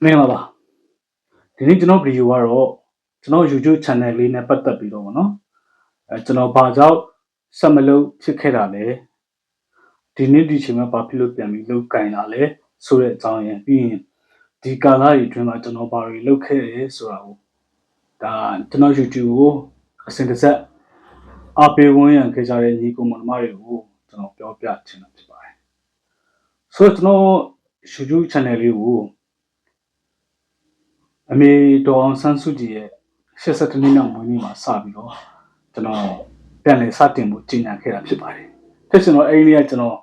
မင်္ဂလာပါဒီနေ့ကျွန်တော်ဗီဒီယိုကတော့ကျွန်တော် YouTube channel လေးနဲ့ပတ်သက်ပြီးတော့ဗောနော်ကျွန်တော်ဘာကြောင့်ဆက်မလုပ်ဖြစ်ခဲ့တာလဲဒီနေ့ဒီချိန်မှာဘာဖြစ်လို့ပြန်ပြီးလုပ်ကင်တာလဲဆိုတဲ့အကြောင်းရင်းပြီးရင်ဒီကာလကြီးအတွင်းမှာကျွန်တော်ဘာတွေလုပ်ခဲ့ရဲဆိုတာကိုဒါကျွန်တော် YouTube ကိုအစဉ်တစ်ဆက်အားပေးဝင်ရန်ခဲ့ကြတဲ့ညီကောင်မတွေကိုကျွန်တော်ပြောပြချင်တာဖြစ်ပါတယ်ဆိုတော့ကျွန်တော် YouTube channel လေးကိုအမေတော်အောင်ဆန်းစုကြည်ရဲ့82နှစ်နောက်မွေးနေ့မှာစပြီးတော့ကျွန်တော်ပြန်လည်စတင်ဖို့ကြီးညာခဲ့တာဖြစ်ပါတယ်။ဖြစ်ကျွန်တော်အဲ့ဒီနေ့ကကျွန်တော်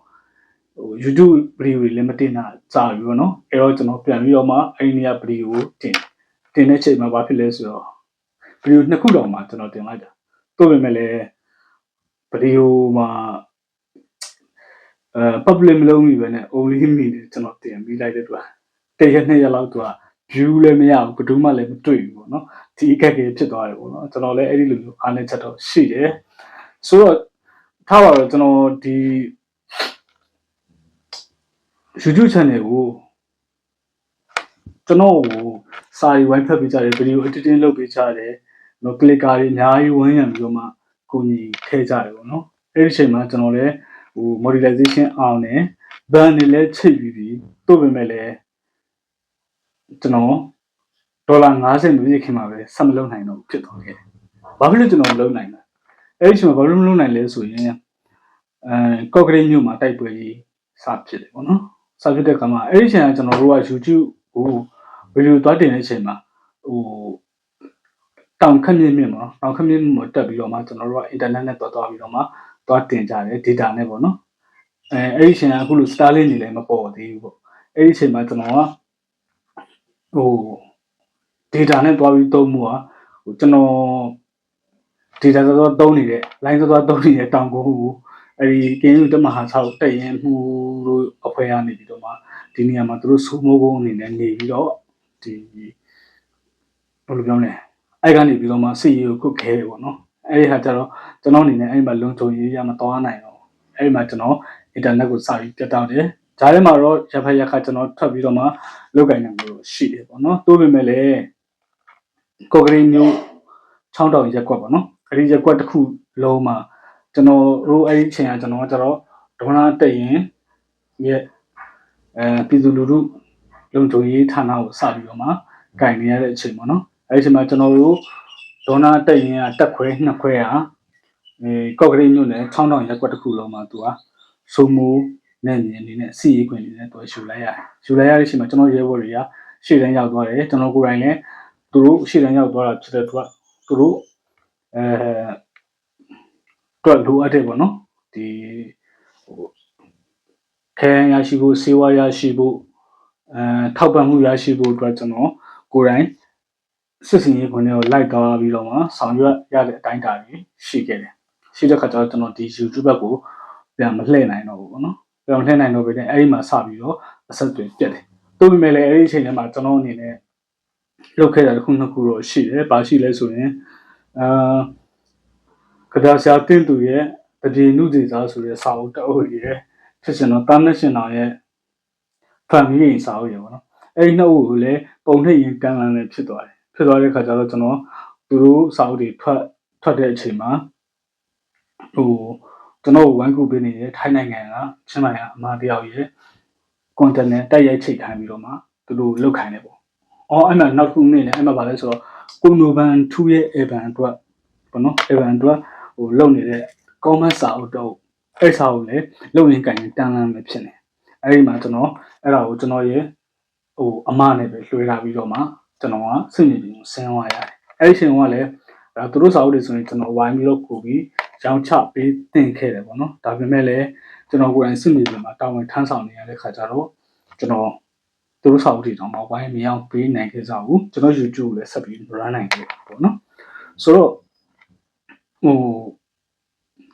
YouTube ဗီဒီယိုတွေလည်းမတင်တာကြာပြီပေါ့နော်။အဲ့တော့ကျွန်တော်ပြန်ပြီးတော့မှအဲ့ဒီနေ့ကဗီဒီယိုကိုတင်တဲ့ချိန်မှာဘာဖြစ်လဲဆိုတော့ဗီဒီယိုနှစ်ခုတောင်မှကျွန်တော်တင်လိုက်တာ။သို့ပေမဲ့လည်းဗီဒီယိုမှာpublic မလုပ်မိပဲနဲ့ only me ကျွန်တော်တင်ပြီးလိုက်တဲ့အတွက်တရက်နှစ်ရက်လောက်သူကview လည်းမရဘူးဘယ်သူမှလည်းမတွေ့ဘူးပေါ့နော်ဒီအခက်အခဲဖြစ်သွားတယ်ပေါ့နော်ကျွန်တော်လည်းအဲ့ဒီလိုမျိုးအားနည်းချက်တော့ရှိတယ်ဆိုတော့ထားပါတော့ကျွန်တော်ဒီ YouTube channel ကိုကျွန်တော်စာရီဝိုင်းဖတ်ပေးကြတယ်ဗီဒီယို editing လုပ်ပေးကြတယ်နော် clicker တွေအများကြီးဝန်းရံပြီးတော့မှကိုညီထဲကြတယ်ပေါ့နော်အဲ့ဒီအချိန်မှာကျွန်တော်လည်းmodernization အောင်တယ် ban တွေလည်းချိတ်ပြီးပြီတို့ပေမဲ့လည်းကျွန်တော်ဒေါ်လာ50မပြည့်ခင်မှာပဲဆက်မလုပ်နိုင်တော့ဖြစ်သွားခဲ့တယ်။ဘာဖြစ်လို့ကျွန်တော်မလုပ်နိုင်လဲ။အဲ့ဒီအချိန်မှာဘာလို့မလုပ်နိုင်လဲဆိုရင်ကော့ကရိတ်မြို့မှာတိုက်ပွဲကြီးစဖြစ်တယ်ပေါ့နော်။စဖြစ်တဲ့အခါမှာအဲ့ဒီအချိန်ကကျွန်တော်တို့က YouTube ကိုဗီဒီယိုသွားတင်တဲ့အချိန်မှာတောင်ခက်မြင့်မြင့်ပေါ့နော်။တောင်ခက်မြင့်မြင့်တက်ပြီးတော့မှကျွန်တော်တို့က internet နဲ့သွားပြီးတော့မှသွားတင်ကြတယ် data နဲ့ပေါ့နော်။အဲ့ဒီအချိန်ကအခုလို Starlink နေလည်းမပေါ်သေးဘူးပေါ့။အဲ့ဒီအချိန်မှာကျွန်တော်ကdata နဲ့တွားပြီးသုံးမှုอ่ะကျွန်တော် data သွားသုံးနေတဲ့ line သွားသုံးနေတဲ့တောင်ကိုအဲ့ဒီကင်းယူတမဟာ6တက်ရင်မှုလို့အဖွဲ့ရနေပြီးတော့မှဒီနေရာမှာသူတို့စူးမိုးကုန်းအနေနဲ့နေပြီးတော့ဒီဘယ်လိုပြောမလဲအဲ့ကနေပြီးတော့မှစီရီကိုခုတ်ခဲတယ်ပေါ့နော်အဲ့ဒီဟာကျတော့ကျွန်တော်အနေနဲ့အဲ့မှာလုံချုံရေးရမသွားနိုင်တော့အဲ့ဒီမှာကျွန်တော် internet ကိုစာပြီးပြတ်တောက်တယ်ဂျားထဲမှာတော့ရဖက်ရခါကျွန်တော်ထွက်ပြီးတော့မှလောက်ကင်နေလို့ရှိတယ်ပေါ့နော်တိုးပေမဲ့လည်းကော့ကရိတ်မြို့ချောင်းတောင်ရက်ကွက်ပေါ့နော်အဲ့ဒီရက်ကွက်တစ်ခုလုံးမှာကျွန်တော်တို့အဲ့ဒီအချိန်ကကျွန်တော်ကကျတော့ဒေါနာတက်ရင်ရဲ့ပြည်သူလူထုလုံခြုံရေးဌာနကိုစပြီးတော့မှကင်နေရတဲ့အချိန်ပေါ့နော်အဲ့ဒီအချိန်မှာကျွန်တော်တို့ဒေါနာတက်ရင်ကတက်ခွဲနှစ်ခွဲဟာကော့ကရိတ်မြို့နယ်ချောင်းတောင်ရက်ကွက်တစ်ခုလုံးမှာသူကစိုးမိုးနဲ့နေအနေနဲ့စီရေးခွင့်နေနဲ့သူရှူလိုက်ရတယ်ရှူလိုက်ရတဲ့အချိန်မှာကျွန်တော်ရဲဘော်တွေကရှေ့တန်းရောက်သွားတယ်ကျွန်တော်ကိုယ်တိုင်လည်းသူတို့ရှေ့တန်းရောက်သွားတာဖြစ်တဲ့အတွက်သူတို့တွက်လိုအပ်တယ်ပေါ့နော်ဒီခဲရရှိဖို့စေဝါရရှိဖို့ထောက်ပံ့မှုရရှိဖို့အတွက်ကျွန်တော်ကိုယ်တိုင်စစ်စင်ရေးခွင့်တွေကိုလိုက်သွားပြီးတော့မှဆောင်ရွက်ရတဲ့အတိုင်းအတာကြီးရှိခဲ့တယ်ရှိတဲ့ခါကျတော့ကျွန်တော်ဒီ YouTube ဘက်ကိုပြန်မလှည့်နိုင်တော့ဘူးပေါ့နော်ပြန်မလှည့်နိုင်တော့ဘဲနဲ့အဲ့ဒီမှာစပြီးတော့အဆက်တွေပြတ်တယ်တိုးပေမဲ့လည်းအဲ့ဒီအချိန်ထဲမှာကျွန်တော်အနေနဲ့လုပ်ခဲ့တာတစ်ခုနှစ်ခုတော့ရှိတယ်ဘာရှိလဲဆိုရင်ကဒါဆရာတင်သူရဲ့တတိနုဒေသာဆိုတဲ့စာအုပ်တအုပ်ရဲ့ဖြစ်ရှင်တော့တာနက်ရှင်တော်ရဲ့ဖန်ပြီးရင်စာအုပ်ရေပေါ့နော်အဲ့ဒီနှစ်အုပ်ကိုလည်းပုံနှိပ်ရင်ကမ်းလန်းလည်းဖြစ်သွားတယ်ဖြစ်သွားတဲ့ခါကျတော့ကျွန်တော်သူတို့စာအုပ်တွေထွက်တဲ့အချိန်မှာကျွန်တော်ဝိုင်းကူပေးနေတဲ့ထိုင်းနိုင်ငံကချင်းမိုင်ကအမတယောက်ရဲ့ content နဲ့တိုက်ရိုက်ချိတ်ခိုင်းပြီးတော့မှသူတို့လုတ်ခိုင်းတယ်ပေါ့အဲ့မှာနောက်တစ်ခုနေတယ်အဲ့မှာဗာလဲဆိုတော့ကိုနိုဘန်2ရဲ့ Evan အတွက်ပေါ့နော် Evan အတွက်လုတ်နေတဲ့ comment စာအုပ်တော့အဲ့စာအုပ်လည်းလုတ်ရင်ကင်ရင်တန်းလန်းပဲဖြစ်နေအဲ့ဒီမှာကျွန်တော်အဲ့ဒါကိုကျွန်တော်ရဲ့အမနဲ့ပဲလွှဲထားပြီးတော့မှကျွန်တော်ကစိတ်နေပြီးဆင်းသွားရတယ်အဲ့ဒီအချိန်ကလည်းသူတို့စာအုပ်တွေဆိုရင်ကျွန်တော်ဝိုင်းပြီးတော့ကိုပြီးရောင်းချပေးတင်ခဲ့တယ်ပေါ့နော်ဒါပေမဲ့လည်းကျွန်တော်ကိုယ်တိုင်စိတ်နေပြီးမှတာဝန်ထမ်းဆောင်နေရတဲ့ခါကျတော့ကျွန်တော်သူတို့စာအုပ်တွေတော့မဝိုင်းမရောက်ပေးနိုင်ခဲ့ကြဘူးကျွန်တော် YouTube လည်းဆက်ပြီး run နိုင်ခဲ့ပေါ့နော်ဆိုတော့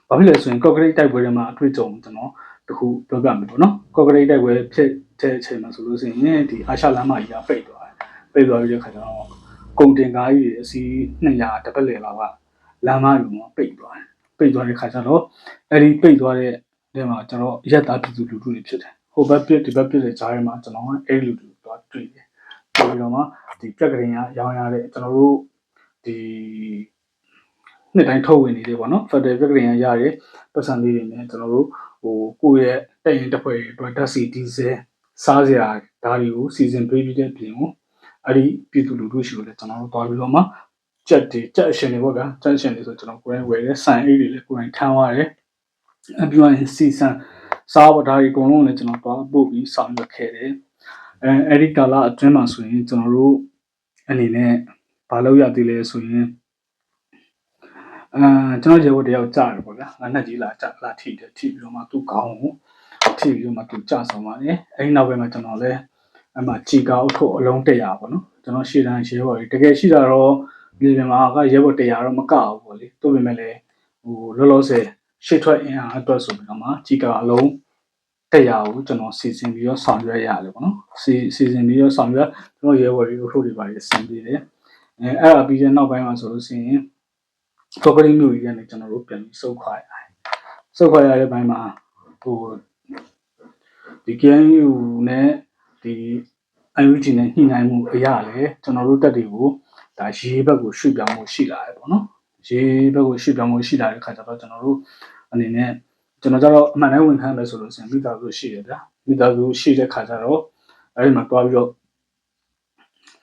ဘာဖြစ်လဲဆိုရင် ကော့ကရိတ်တိုက်ပွဲတွေမှာအတွေ့အကြုံကျွန်တော်တခုပြောပြမယ်ပေါ့နော်ကော့ကရိတ်တိုက်ပွဲဖြစ်တဲ့အချိန်မှာဆိုလို့ရှိရင်ဒီအာရှလမ်းမကြီးကပိတ်သွားပြီးတဲ့ခါကျတော့ကုန်တင်ကားကြီးအစီး200တပတ်လည်လောက်ကလမ်းမကြီးမှာပိတ်သွားတဲ့ခါကျတော့အဲ့ဒီပိတ်သွားတဲ့နေရာမှာကျွန်တော်ရက်သားပြည်သူလူထုတွေဖြစ်တယ်ဟိုဘက်ပြစ်ဒီဘက်ပြစ်တဲ့ကြားထဲမှာကျွန်တော်ကအဲ့လူတွေတော့တွေ့တယ် ပြီးတော့မှဒီပြက်ကလေးကရောင်းရတဲ့ကျွန်တော်တို့ဒီနှစ်တိုင်းထုတ်ဝင်နေတယ်ပေါ့နော် Federal ပြက်ကလေးကရတဲ့ပတ်စံလေးတွေနဲ့ကျွန်တော်တို့ကိုယ့်ရဲ့တက်ရင်တစ်ဖွဲ့အတွက်ဓာတ်ဆီဒီဇယ်စားစရာဓာတ်တွေကိုစီစဉ်ပေးပြီးတဲ့ပြင်ကိုအဲ့ဒီပြည်သူလူထုရှိလို့လည်းကျွန်တော်တို့တွားပြီးတော့မှကြက်အရှင်တွေပေါ့ဗျာကြက်အရှင်တွေဆိုကျွန်တော်ကိုယ်တိုင်ဝယ်တဲ့ဆန်အိတ်တွေလည်းကိုယ်တိုင်ထမ်းရတယ်အပြည့်အစုံစီစံစားဖို့ဓာတ်တွေအကုန်လုံးလည်းကျွန်တော်တွားပို့ပြီးဆောင်ရွက်ခဲ့တယ်အဲ့ဒီကာလအတွင်းမှာဆိုရင်ကျွန်တော်တို့အနေနဲ့ဘာလုပ်ရသေးလဲဆိုရင်ကျွန်တော်ရေဘုတ်တယောက်ကြားတယ်ပေါ့ဗျာငါနဲ့ကြီးလာထိတယ်ထိပြီးတော့မှသူ့ခေါင်းကိုထိပြီးတော့မှသူကြဆောင်ပါတယ်အဲ့ဒီနောက်ပိုင်းမှာကျွန်တော်လည်းအမှជីကာအုပ်ထုအလုံး100ပေါ့နော်ကျွန်တော်ရှေ့တန်းရေဘုတ်တကယ်ရှိတာတော့ဒီပြင်မှာကရေဘုတ်100တော့မကဘူးပေါ့လေသူ့ပြင်မဲ့လည်းလောလောဆယ်ရှေ့ထွက်အင်အားအတွက်ဆိုပြီးတော့မှជីကာအလုံး100ကိုကျွန်တော်စီစဉ်ပြီးတော့ဆောင်ရွက်ရတယ်ပေါ့နော်စီစဉ်ပြီးတော့ဆောင်ရွက်ကျွန်တော်ရေဘုတ်တွေအုပ်ထုတွေပါဆင်ပြီးတယ်အဲ့ဒါပြီးတဲ့နောက်ပိုင်းမှာဆိုလို့ရှိရင်ကော့ကရိတ်မြို့ကြီးကနေကျွန်တော်တို့ပြန်ပြီးစုခွာရတယ်စုခွာရတဲ့ဘက်မှာဒီ KNU နဲ့ဒီ UNG နဲ့ညှိနှိုင်းမှုအရာလေကျွန်တော်တို့တက်တွေကိုဒါရေးဘက်ကိုရွှေ့ပြောင်းမှုရှိလာတယ်ပေါ့နော်ရေးဘက်ကိုရွှေ့ပြောင်းမှုရှိလာတဲ့ခါကျတော့ကျွန်တော်တို့အနေနဲ့ကျွန်တော်ကျတော့အမှန်တမ်းဝန်ခံမယ်ဆိုလို့ရှိရင်မိသားစုရှိတယ်ဗျာမိသားစုရှိတဲ့ခါကျတော့အဲ့ဒီမှာတွားပြီးတော့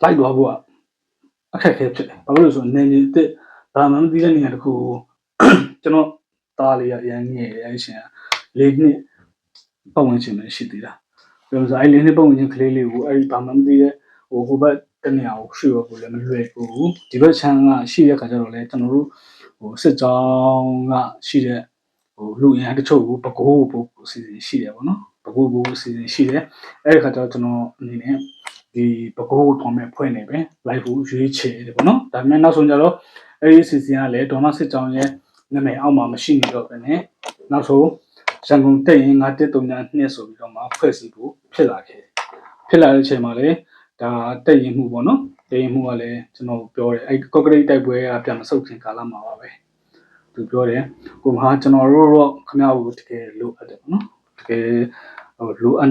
လိုက်သွားဖို့အခက်အခဲဖြစ်တယ်ဘာလို့လဲဆိုတော့နေနေတဲ့ဒါမှမသိတဲ့နေရာတစ်ခုကျွန်တော်သားလေးရအရင်ငယ်တယ်အဲ့ရှင်၄နှစ်ပတ်ဝန်းကျင်ပဲရှိသေးတာပြောဆိုအဲ့၄နှစ်ပတ်ဝန်းကျင်ကလေးလေးကိုအဲ့ဒီဘာမှမသိတဲ့ဟိုဘက်တနေရာကိုရွှေ့ဖို့လည်းမလွယ်ဘူးဒီဘက်ချမ်းကရှိတဲ့ခါကျတော့လေကျွန်တော်တို့စစ်ကြောင်းကရှိတဲ့လူအင်အားတချို့ကိုပကိုးဖို့စီစဉ်ရှိတယ်ပေါ့နော်ပကိုးဖို့စီစဉ်ရှိတယ်အဲ့ဒီခါကျတော့ကျွန်တော်အနေနဲ့ဒီပကိုးထောင်မဲ့ဖွဲ့နေပဲလိုက်ဖို့ရွေးချယ်တယ်ပေါ့နော်ဒါပေမဲ့နောက်ဆုံးကျတော့အဲ့ဒီစီစဉ်ကလည်းဒေါ်မစစ်ကြောင်းရဲ့နာမည်အောက်မှာမရှိနေတော့ဘဲနဲ့နောက်ဆုံးရန်ကုန်တက်ရင်932ဆိုပြီးတော့မှဖွဲ့စည်းဖို့ဖြစ်လာခဲ့တယ်ဖြစ်လာတဲ့အချိန်မှာလည်းဒါတက်ရင်မှုပေါ့နော်တက်ရင်မှုကလည်းကျွန်တော်ပြောတယ်အဲ့ကော့ကရိတ်တိုက်ပွဲကပြန်မဆုတ်ခင်ကာလမှာပါပဲသူပြောတယ်ကိုမဟာကျွန်တော်တို့တော့ခမရကိုတကယ်လိုအပ်တယ်ပေါ့နော်တကယ်လိုအပ်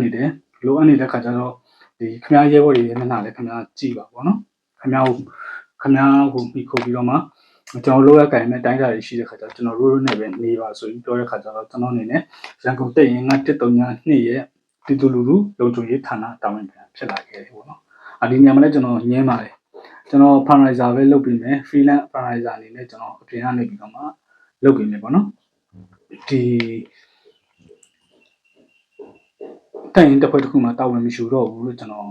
နေတဲ့ခါကျတော့ဒီခမရရဲဘော်တွေမျက်နှာလည်းခမရကြည့်ပါပေါ့နော်ခမရကိုပြီးခိုးပြီးတော့မှကျွန်တော်လိုရကြိုင်မဲ့တိုင်းတာတွေရှိတဲ့ခါကျတော့ကျွန်တော်တို့နဲ့ပဲနေပါဆိုပြီးပြောတဲ့ခါကျတော့ကျွန်တော်အနေနဲ့ရန်ကုန်တက်ရင်932ရဲ့ပြည်သူလူထုလုံခြုံရေးဌာနတာဝန်ခံဖြစ်လာခဲ့တယ်ပေါ့နော်ဒီနေရာမှာလည်းကျွန်တော်ညင်းပါတယ်ကျွန်တော် fundraiser ပဲလုပ်ပြီးမယ် freelance fundraiser အနေနဲ့ကျွန်တော်အပြင်ကနေပြီးတော့မှလုပ်ပြီးမယ်ပေါ့နော်ဒီတိုင်တစ်ဖွဲ့တစ်ခုမှတာဝန်မရှိတော့ဘူးလို့ကျွန်တော်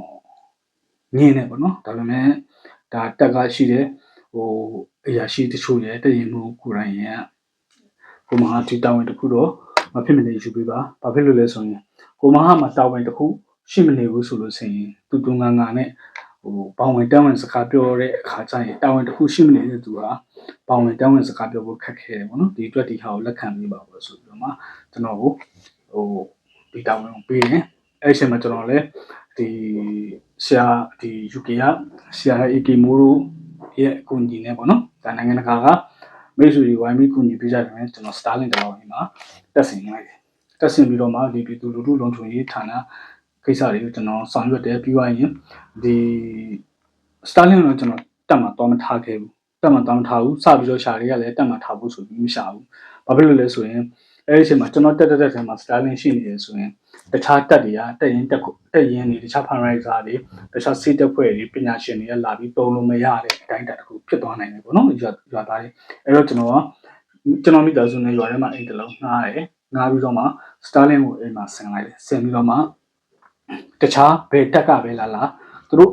ညင်းနေပေါ့နော်ဒါပေမဲ့ဒါတက်ကရှိတဲ့အရာရှိတချို့ရဲ့တည်မှုကိုယ်တိုင်ရဲ့ကိုမဟာတီတာဝန်တစ်ခုတော့မဖြစ်မနေယူပေးပါဘာဖြစ်လို့လဲဆိုရင်ကိုမဟာမှာတာဝန်တစ်ခုရှိမနေဘူးဆိုလို့ရှိရင်တူငါနဲ့ဘောင်ဝင်တန်းဝင်စကားပြောတဲ့အခါကျရင်တာဝန်တစ်ခုရှိမနေတဲ့သူဟာဘောင်ဝင်တန်းဝင်စကားပြောဖို့ခက်ခဲတယ်ပေါ့နော်ဒီအတွက်ဒီဟာကိုလက်ခံပေးပါလို့ဆိုပြီးတော့မှကျွန်တော်ကိုဒီတာဝန်ကိုပေးတယ်အဲ့ဒီအချိန်မှာကျွန်တော်လည်းဒီဆရာဒီ UK ကဆရာ AK မိုးတို့ရဲ့အကူအညီနဲ့ပေါ့နော်ဒါနိုင်ငံတကာကမိတ်ဆွေတွေဝိုင်းပြီးကူညီပေးကြတယ်ကျွန်တော် Starlink တောင်းနေမှာတက်ဆင်လိုက်တယ်တက်ဆင်ပြီးတော့မှဒီပြည်သူလူထုလုံခြုံရေးဌာနကိစ္စတွေကိုကျွန်တော်ဆောင်ရွက်တယ်ပြီးသွားရင်ဒီ Starlink တော့ကျွန်တော်တက်မှာတော့မထားခဲ့ဘူးတက်မှာတော့မထားဘူးစပြီးတော့ရှာတွေကလည်းတက်မှာထားဖို့ဆိုပြီးမရှာဘူးဘာဖြစ်လို့လဲဆိုရင်အဲ့ဒီအချိန်မှာကျွန်တော်တက်ထဲမှာ Starlink ရှိနေတယ်ဆိုရင်တခြားတက်တွေကတက်ရင်နေတခြား fundraiser တွေတခြားစေတက်ဖွဲ့တွေပညာရှင်တွေကလာပြီးတုံးလို့မရတဲ့အတိုင်းတက်တစ်ခုဖြစ်သွားနိုင်တယ်ပေါ့နော်ရွာသားတွေအဲ့တော့ကျွန်တော်မိသားစုနဲ့ရွာထဲမှာအိမ်တစ်လုံးငှားတယ်ငှားပြီးတော့မှ Starlink ကိုအိမ်မှာဆင်လိုက်တယ်ဆင်ပြီးတော့မှတခြားဘယ်တက်ကပဲလာသူတို့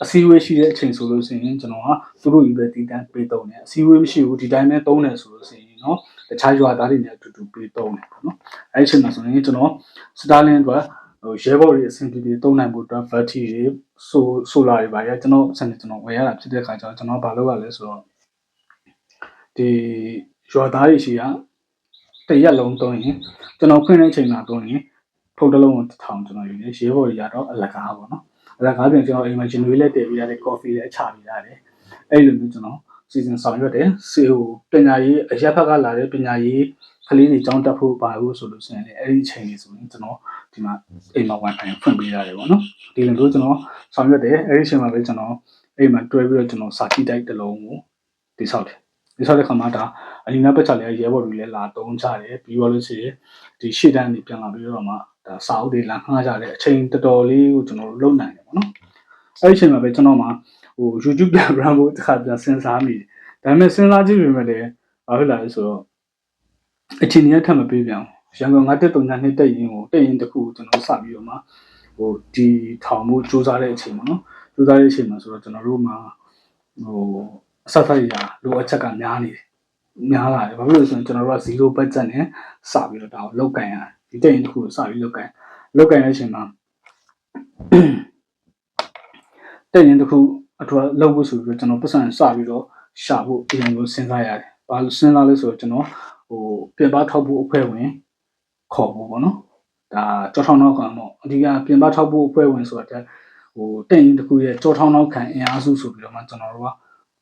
အစည်းအဝေးရှိတဲ့အချိန်ဆိုလို့ရှိရင်ကျွန်တော်ကသူတို့ယူပဲတည်တန်းပေးသုံးတယ်အစည်းအဝေးမရှိဘူးဒီတိုင်းပဲသုံးတယ်ဆိုလို့ရှိရင်เนาะတခြားရွာသားတွေနဲ့အတူတူပေးသုံးတယ်ပေါ့နော်အဲ့ဒီအချိန်မှာဆိုရင်ကျွန်တော် Starlink အတွက်ရဲဘော်တွေအဆင်ပြေသုံးနိုင်ဖို့အတွက် battery တွေဆိုလာတွေပါရကျွန်တော်ဝယ်ရတာဖြစ်တဲ့အခါကျတော့ကျွန်တော်ဘာလုပ်ရလဲဆိုတော့ဒီရွာသားတွေရှိကတရက်လုံးသုံးရင်ကျွန်တော်ဖွင့်တဲ့အချိန်မှာသုံးရင်ဖုန်းတစ်လုံးကို1000ကျွန်တော်ယူတယ်ရဲဘော်တွေကတော့အလကားပေါ့နော်အလကားပြန်ကျွန်တော်အိမ်မှာဂျင်နွေးလက်တည်ပြီးရတယ်ကော်ဖီလည်းအချပေးရတယ်အဲ့လိုမျိုးကျွန်တော်စီစဉ်ဆောင်ရွက်တယ်ပညာရေးအရက်ဖက်ကလာတဲ့ပညာရေးကလေးတွေကျောင်းတက်ဖို့ပါလို့ဆိုလို့ရှိရင်အဲ့ဒီအချိန်လေးဆိုရင်ကျွန်တော် ဒီမှာအိမ်မှာ wifi ဖွင့်ပေးရတယ်ပေါ့နော်ဒီလိုမျိုးကျွန်တော်ဆောင်ရွက်တယ်အဲ့ဒီအချိန်မှာပဲကျွန်တော်အိမ်မှာတွဲပြီးတော့ကျွန်တော်စာကြည့်တိုက်တစ်လုံးကိုတိဆောက်တယ်ဒီဆောက်တဲ့ခါမှာဒါအလီနာပတ်ချလည်းရဲဘော်တွေလည်းလာတုံးကြတယ်ပြီးတော့လို့ရှိရင်ဒီရှေ့တန်းနေပြန်လာပြီးတော့မှဒါစာအုပ်တွေလာငှားကြတယ်အချိန်တော်တော်လေးကိုကျွန်တော်တို့လုပ်နိုင်တယ်ပေါ့နော်အဲ့ဒီအချိန်မှာပဲကျွန်တော်မှာဟို YouTube ပြန် run ဖို့တစ်ခါပြန်စဉ်းစားမိတယ်ဒါပေမဲ့စဉ်းစားကြည့်ပေမဲ့လည်းဘာဖြစ်လာလဲဆိုတော့အချိန်ကြီးထပ်မပေးပြန်ရန်ကုန်932တက်ရင်ကိုတက်ရင်တစ်ခုကျွန်တော်စပြီးတော့မှဟိုဒီထောင်မှုစူးစမ်းတဲ့အချိန်မှာနော်စူးစမ်းတဲ့အချိန်မှာဆိုတော့ကျွန်တော်တို့မှာဟိုအဆက်ဆက်ရလိုအပ်ချက်ကများနေတယ်များလာတယ်ဘာဖြစ်လို့လဲဆိုရင်ကျွန်တော်တို့က0 budget နဲ့စပြီးတော့ဒါကိုလောက်ကင်ရတယ်ဒီတက်ရင်တစ်ခုကိုစပြီးလောက်ကင်တဲ့အချိန်မှာတက်ရင်တစ်ခုအထူးလောက်ဖို့ဆိုပြီးတော့ကျွန်တော်ပတ်စံစပြီးတော့ရှာဖို့အရင်ကစဉ်းစားရတယ်ဘာလို့စဉ်းစားလဲဆိုတော့ကျွန်တော်ဟိုပြင်ပထောက်ဖို့အဖွဲ့ဝင်ခေါ်ဖို့ပေါ့နော်ဒါကြောထောင်းနောက်ခံပေါ့အဓိကပြင်ပထောက်ဖို့အဖွဲ့ဝင်ဆိုတာဟိုတက်ရင်တစ်ခုရဲ့ကြောထောင်းနောက်ခံအင်အားစုဆိုပြီးတော့မှကျွန်တော်တို့က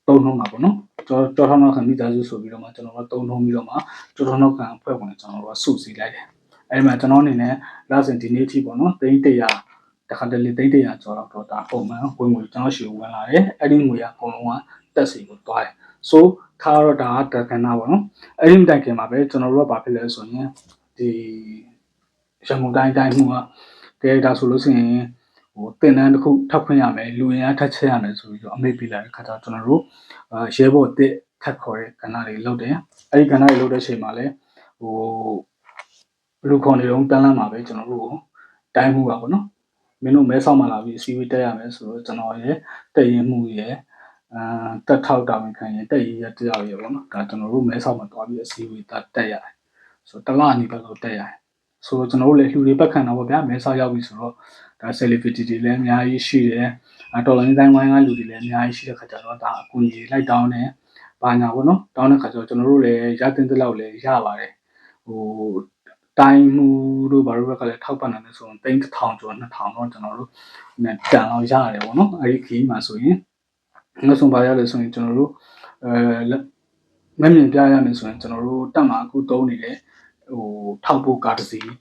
တုံးထုံးတာပေါ့နော်ကြောထောင်းနောက်ခံမိသားစုဆိုပြီးတော့မှကျွန်တော်တို့တုံးထုံးပြီးတော့မှကြောထောင်းနောက်ခံအဖွဲ့ဝင်ကျွန်တော်တို့ကစုစည်းလိုက်တယ်အဲဒီမှာကျွန်တော်အနေနဲ့လစဉ်ဒီနေ့အထိပေါ့နော်300တခါတလေ300ကျော်တော့ဒါပုံမှန်ဝင်ငွေကျွန်တော်ရှိဝင်လာတယ်အဲ့ဒီငွေကအကုန်လုံးကတက်စီကိုတွားတယ်ဆိုထားတော့ဒါကတက္ကနာပေါ့နော်အဲ့ဒီတိုင်ခင်မှာပဲကျွန်တော်တို့ကဘာဖြစ်လဲဆိုရင်ဒီရန်ကုန်တိုင်းမှုကဒါဆိုလို့ရှိရင်ဟိုတင်တန်းတစ်ခုထောက်ခွင့်ရမယ်လူရင်အားထပ်ချက်ရမယ်ဆိုပြီးတော့အမိတ်ပေးလိုက်တဲ့ခါကျတော့ကျွန်တော်တို့ရဲဘော်တစ်ထပ်ခေါ်တဲ့ကဏ္ဍတွေလုပ်တယ်အဲ့ဒီကဏ္ဍတွေလုပ်တဲ့အချိန်မှာလည်းဟိုလူခေါ်နေတော့တန်းလန်းမှာပဲကျွန်တော်တို့တိုင်းမှုပါပေါ့နော်မင်းတို့မဲဆောက်မှလာပြီးစီဝေးတက်ရမယ်ဆိုတော့ကျွန်တော်ရဲ့တက်ရင်မှုရဲ့တက်ထောက်တာဝန်ခံရင်တက်ရတယောက်ရပေါ့နော်ဒါကျွန်တော်တို့မဲဆောက်မှာတွားပြီးအစီအဝေးတက်ရတယ်ဆိုတော့တလအနေပဲလို့တက်ရတယ်ဆိုတော့ကျွန်တော်တို့လည်းလှူတွေပတ်ခံတော့ဗောဗျာမဲဆောက်ရောက်ပြီဆိုတော့ဒါ celebrity တွေလည်းအများကြီးရှိတယ်တော်လိုင်းတိုင်းဝိုင်းကလူတွေလည်းအများကြီးရှိတဲ့ခါကျတော့ဒါအကူအညီလိုက်တောင်းတယ်ဘာညာပေါ့နော်တောင်းတဲ့ခါကျတော့ကျွန်တော်တို့လည်းရတဲ့တဲ့လောက်လည်းရပါတယ်ဟိုတိုင်းမှုတို့ဘာလို့ဘက်ကလည်းထောက်ပံ့တယ်ဆိုတော့1000ကျော်2000တော့ကျွန်တော်တို့နဲ့တန်လောက်ရတယ်ပေါ့နော်အဲဒီခီးမှာဆိုရင်နောက်ဆုံးပါရလဲဆိုရင်ကျွန်တော်တို့မမြင်ပြရမယ်ဆိုရင်ကျွန်တော်တို့တက်မှာအခုတုံးနေတယ်ဟိုထောက်ဖို့ကားတစ်စီး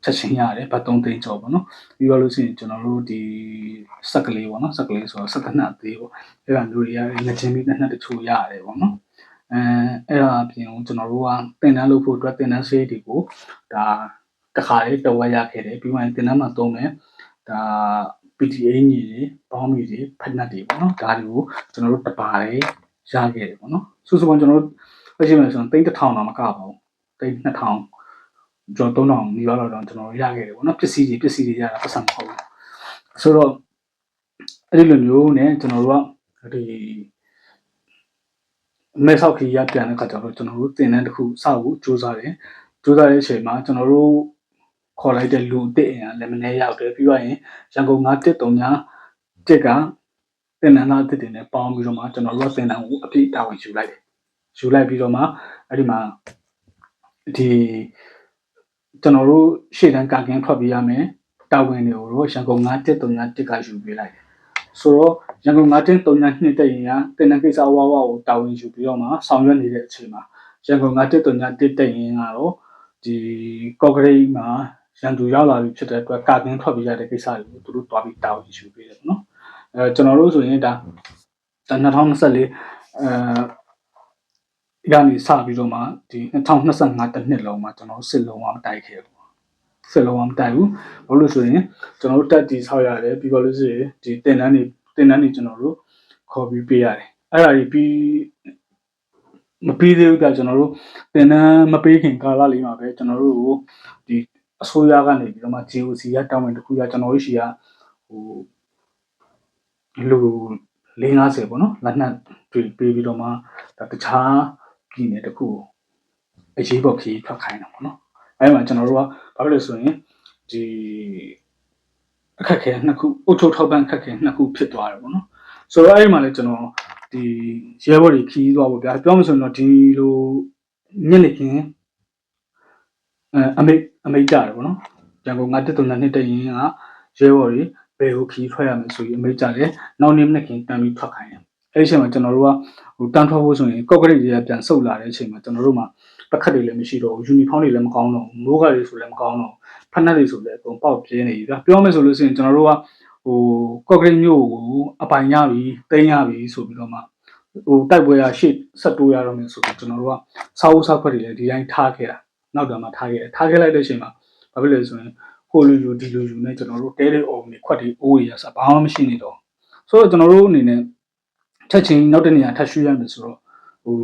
ချက်ချင်းရတယ်ဗတ်3သိန်းကျော်ပေါ့နော်ပြီးတော့လို့ရှိရင်ကျွန်တော်တို့ဒီစက်ကလေးပေါ့နော်စက်ကလေးဆိုတော့စက်ကနှက်သေးပေါ့အဲ့ဒါမျိုးတွေရတယ်ငချင်းပြီးနှက်တချို့ရတယ်ပေါ့နော်အဲ့ဒါအပြင်ကျွန်တော်တို့ကတင်တန်းလုပ်ဖို့အတွက်တင်တန်းဆေးတွေကိုဒါတခါလေးတော်ဝရခဲ့တယ်ပြီးမှတင်တန်းမှာသုံးမယ်ဒါ PTA ညီတွေပေါင်းမီတွေဖက်နက်တွေပေါ့နော်ဒါတွေကိုကျွန်တော်တို့တပါးလေးရခဲ့တယ်ပေါ့နော်စုစုပေါင်းကျွန်တော်တို့အချိန်မှဆိုရင်3000တော့မကပါဘူး3000ကျော်3000နီးပါးတော့ကျွန်တော်တို့ရခဲ့တယ်ပေါ့နော်ပစ္စည်းတွေရတာပတ်စံမဟုတ်ဘူးဆိုတော့အဲ့ဒီလိုမျိုးနဲ့ကျွန်တော်တို့ကဒီမဲဆောက်ခီးရပြန်တဲ့ခါကျတော့ကျွန်တော်တို့တင်တန်းတစ်ခုစဖို့စူးစမ်းတဲ့အချိန်မှာကျွန်တော်တို့ခေါ်လိုက်တဲ့လူအစ်အင်ကလည်းမနေရောက်တယ်ပြီးတော့ရင်ရန်ကုန်913ကတင်တန်းသားအစ်တွေနဲ့ပေါင်းပြီးတော့မှကျွန်တော်တို့ကတင်တန်းကိုအပြည့်တာဝန်ယူလိုက်ပြီးတော့မှအဲ့ဒီမှာဒီကျွန်တော်တို့ရှေ့တန်းကာကင်းထွက်ပြီးရမယ်တာဝန်တွေကိုရန်ကုန်913ကယူပေးလိုက်တယ်ဆိုတော့ရန်ကုန်932တက်ရင်ကတင်တန်းကိစ္စဝါကိုတာဝန်ယူပြီးတော့မှဆောင်ရွက်နေတဲ့အချိန်မှာရန်ကုန်931တက်ရင်ကတော့ဒီကော့ဂရိတ်မှာရန်သူရောက်လာပြီဖြစ်တဲ့အတွက်ကာကင်းထွက်ပြီးရတဲ့ကိစ္စတွေကိုသူတို့တွားပြီးတာဝန်ယူပေးတယ်ပေါ့နော်ကျွန်တော်တို့ဆိုရင်ဒါ2024ကနေစပြီးတော့မှဒီ2025တစ်နှစ်လုံးမှာကျွန်တော်စစ်လုံးဝမတိုက်ခဲ့ဘူးစစ်လုံးဝမတိုက်ဘူးဘာလို့ဆိုရင်ကျွန်တော်တို့တက်တီဆောက်ရတယ်ပြီးတော့လို့ဆိုရင်ဒီတင်တန်းတွေကျွန်တော်တို့ခေါ်ပြီးပေးရတယ်အဲ့ဒါကြီးပြီးမပြီးသေးဘူးကကျွန်တော်တို့တင်တန်းမပေးခင်ကာလလေးမှာပဲကျွန်တော်တို့ကိုဒီအစိုးရကနေပြီးတော့မှ GOC ကတောင်းဝင်တစ်ခုကကျွန်တော်တို့ရှိကဟိုလူ450ပေါ့နော်လက်နက်တွေပေးပြီးတော့မှဒါတခြားပြည်နယ်တစ်ခုအရေးပေါ်ခီးထွက်ခိုင်းတာပေါ့နော်အဲဒီမှာကျွန်တော်တို့ကဘာဖြစ်လဲဆိုရင်ဒီအခက်ခဲနှစ်ခုအုတ်ထုတ်ထောက်ပံ့အခက်ခဲနှစ်ခုဖြစ်သွားတယ်ပေါ့နော်ဆိုတော့အဲဒီမှာလည်းကျွန်တော်ဒီရဲဘော်တွေခီးသွားဖို့ဗျာပြောမှဆိုရင်တော့ဒီလိုညနေခင်းအမိတ်ကြတယ်ပေါ့နော်ရန်ကုန်932တက်ရင်ကရဲဘော်တွေဘယ်ကိုခီးထွက်ရမယ်ဆိုပြီးအမိတ်ကြတယ်နောက်နေ့မနေ့ကတန်းပြီးထွက်ခိုင်းတယ်အဲ့ဒီအချိန်မှာကျွန်တော်တို့ကဟိုတန်းထွက်ဖို့ဆိုရင်ကော့ဂရိတ်တွေကပြန်ဆုတ်လာတဲ့အချိန်မှာကျွန်တော်တို့မှာပကတ်တွေလည်းမရှိတော့ဘူးယူနီဖောင်းတွေလည်းမကောင်းတော့ဘူးမိုးကားတွေဆိုလည်းမကောင်းတော့ ဖက်နှက်တွေဆိုလည်းအကုန်ပေါက်ပြင်းနေပြီဗျာပြောမယ်ဆိုလို့ရှိရင်ကျွန်တော်တို့ကကော့ကရိတ်မြို့ကိုအပိုင်ရပြီတင်းရပြီဆိုပြီးတော့မှတိုက်ပွဲရရှေ့ဆက်တိုးရတော့မယ်ဆိုတော့ကျွန်တော်တို့ကစာအုပ်စာခွက်တွေလည်းဒီတိုင်းထားခဲ့တာနောက်တော့မှထားခဲ့လိုက်တဲ့အချိန်မှာဘာဖြစ်လဲဆိုရင်ဟိုလူယူဒီလူယူနဲ့ကျွန်တော်တို့တဲတဲ့အောင်တွေခွက်တွေအိုးတွေရစဘာမှမရှိနေတော့ဆိုတော့ကျွန်တော်တို့အနေနဲ့ချက်ချင်းနောက်တစ်နေရာထပ်ရွှေ့ရမယ်ဆိုတော့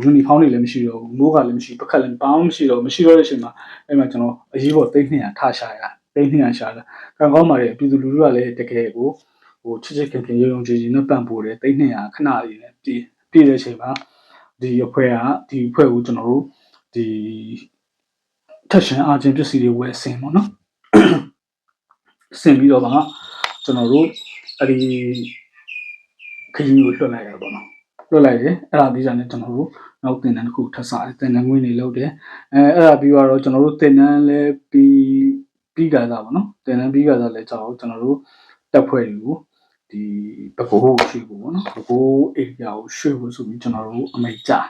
ယူနီဖောင်းတွေလည်းမရှိတော့ဘူးမိုးကလည်းမရှိပကတ်လည်းဘာမှမရှိတော့တဲ့အချိန်မှာအဲ့မှာကျွန်တော်အရေးပေါ်300ထားရှာရ300ရှာတာကံကောင်းပါတယ်ပြည်သူလူထုကလည်းတကယ်ကိုချစ်ချစ်ခင်ခင်ရုံကြည်ကြည်နဲ့ပံ့ပိုးတယ်300ခဏလေးနဲ့ပြည့်တဲ့အချိန်မှာဒီအဖွဲ့ကိုကျွန်တော်တို့ဒီထက်ရှင်အားချင်းပစ္စည်းတွေဝယ်ဆင်ပေါ့နော်ဆင်ပြီးတော့မှကျွန်တော်တို့အဲ့ဒီခရီးကိုလွှတ်လိုက်ရပါတော့လွှတ်လိုက်တယ်အဲ့ဒါပြီးကြတယ်ကျွန်တော်တို့နောက်တင်တန်းတစ်ခုထပ်စားတယ်တင်တန်းငွေနေလောက်တယ်အဲ့ဒါပြီးတော့ကျွန်တော်တို့တင်တန်းလဲပြီးကြတာပေါ့နော်တင်တန်းပြီးကြတာလဲကျွန်တော်တို့တက်ဖွဲ့တွေကိုဒီဘကိုးကိုရွှေ့ဖို့ပေါ့နော်ဘကိုးဧရိယာကိုရွှေ့ဖို့ဆိုပြီးကျွန်တော်တို့အမိတ်ကြား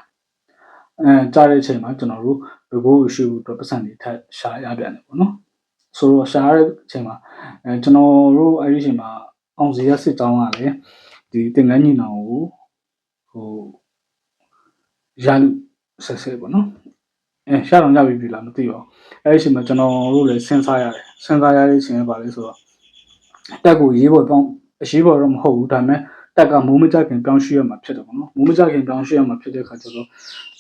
ကြားတဲ့အချိန်မှာကျွန်တော်တို့ဘကိုးကိုရွှေ့ဖို့အတွက်ပတ်စံတွေထပ်ရှာရပြန်တယ်ပေါ့နော်ဆိုတော့ရှာရတဲ့အချိန်မှာကျွန်တော်တို့အဲ့ဒီအချိန်မှာအောင်စီရစစ်တောင်းကလည်းဒီတင်ငန်းညီနောင်ကိုရလူဆက်ဆက်ပေါ့နော်ရှာတော့ရပြီလားမသိပါဘူးအဲ့ဒီအချိန်မှာကျွန်တော်တို့လည်းစဉ်းစားရတယ်စဉ်းစားရတဲ့အချိန်ကပါလဲဆိုတော့တက်ကိုရေးပေါ်ပေါင်းအရှိပေါ်တော့မဟုတ်ဘူးဒါပေမဲ့တက်ကမိုးမကြခင်ပြောင်းရွှေ့ရမှာဖြစ်တယ်ပေါ့နော်မိုးမကြခင်ပြောင်းရွှေ့ရမှာဖြစ်တဲ့ခါကျတော့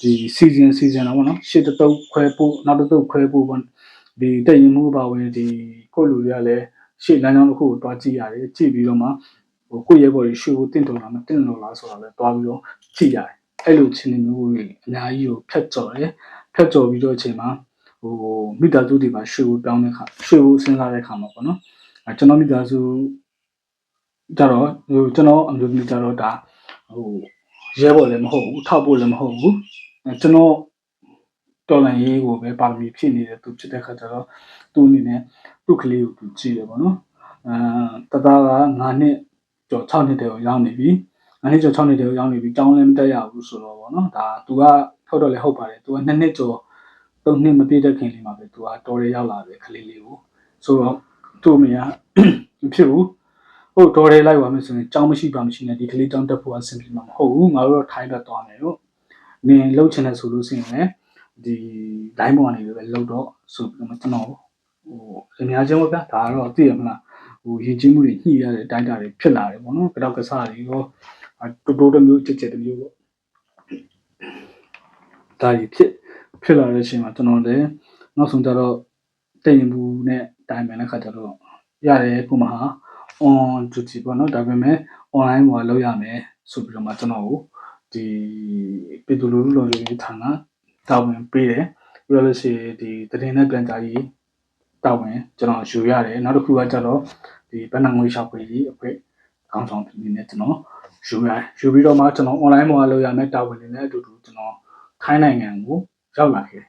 ဒီ season တော့ပေါ့နော်ရှစ်တုပ်ခွဲဖို့နောက်တုပ်ခွဲဖို့ပေါ့ဒီတက်ရင်မှုပါဝင်ဒီကိုလူတွေကလည်းရှေ့လမ်းကြောင်းတစ်ခုကိုတွားကြည့်ရတယ်ကြည့်ပြီးတော့မှကိုရဲဘော်တွေရွှေကိုတင့်တော်လာမတင့်တော်လာဆိုတာလည်းတွားပြီးတော့ကြည့်ရတယ်အဲ့လိုချင်းနေမျိုးတွေအများကြီးကိုဖြတ်ကျော်တယ်ဖြတ်ကျော်ပြီးတော့အချိန်မှာမိသားစုတွေမှာရွှေကိုပြောင်းတဲ့ခါရွှေကိုစဉ်းစားတဲ့ခါမှာပေါ့နော်ကျွန်တော်မိသားစုကြတော့ကျွန်တော်အမျိုးသမီးကြတော့ဒါရဲဘော်လည်းမဟုတ်ဘူးထောက်ဖို့လည်းမဟုတ်ဘူးကျွန်တော်တော်လန်ရေးကိုပဲပါရမီဖြစ်နေတဲ့သူဖြစ်တဲ့ခါကျတော့သူ့အနေနဲ့သူ့ကလေးကိုသူကြည့်တယ်ပေါ့နော်တသားက9နှစ်ကျော်6နှစ်တည်းကိုရောက်နေပြီ9နှစ်ကျော်6နှစ်တည်းကိုရောက်နေပြီတောင်းလည်းမတက်ရဘူးဆိုတော့ပေါ့နော်ဒါသူကထုတ်တော့လည်းဟုတ်ပါတယ်သူက2နှစ်ကျော်3နှစ်မပြည့်တဲ့ခင်လေးမှာပဲသူကတော်ရဲရောက်လာတယ်ကလေးလေးကိုဆိုတော့သူ့အမေကမဖြစ်ဘူးဟုတ်တော်ရဲလိုက်ပါမယ်ဆိုရင်ကြောင်းမရှိပါမရှိနဲ့ဒီကလေးကြောင်းတက်ဖို့အဆင်ပြေမှာမဟုတ်ဘူးငါတို့တော့ထိုင်းဘက်သွားမယ်လို့နင်လှုပ်ချင်တဲ့ဆိုလို့ရှိရင်လည်းဒီ line ပေါ်ကနေပဲလှုပ်တော့ဆိုပြီးတော့ကျွန်တော်အများချင်းပေါ့ဗျာဒါကတော့သိရမလားရည်ကြီးမှုတွေညှိရတဲ့အတိုင်းအတာတွေဖြစ်လာတယ်ပေါ့နော်ကြောက်ကစားတွေရောတိုးတစ်မျိုးချက်တစ်မျိုးပေါ့ဒါကြီးဖြစ်လာတဲ့အချိန်မှာကျွန်တော်လည်းနောက်ဆုံးကျတော့တည်ရင်ဘူးနဲ့တိုင်ပင်တဲ့ခါကျတော့ရတယ်ကိုမဟာ on duty ပေါ့နော်ဒါပေမဲ့ online မှာလုပ်ရမယ်ဆိုပြီးတော့မှကျွန်တော်ကိုဒီပြည်သူလူထုလုံခြုံရေးဌာနတာဝန်ပေးတယ်ပြီးတော့လို့ရှိရင်ဒီတည်င်းနဲ့ပြန်ကြားရေးတာဝန်ကျွန်တော်ယူရတယ်နောက်တစ်ခုကကျတော့ဒီဗဏ္ဍာငွေရှာဖွေရေးအဖွဲ့ခေါင်းဆောင်အနေနဲ့ကျွန်တော်ယူရတယ်ယူပြီးတော့မှကျွန်တော် online မှာလုပ်ရမယ်တာဝန်တွေနဲ့အတူတူကျွန်တော်ထိုင်းနိုင်ငံကိုရောက်လာခဲ့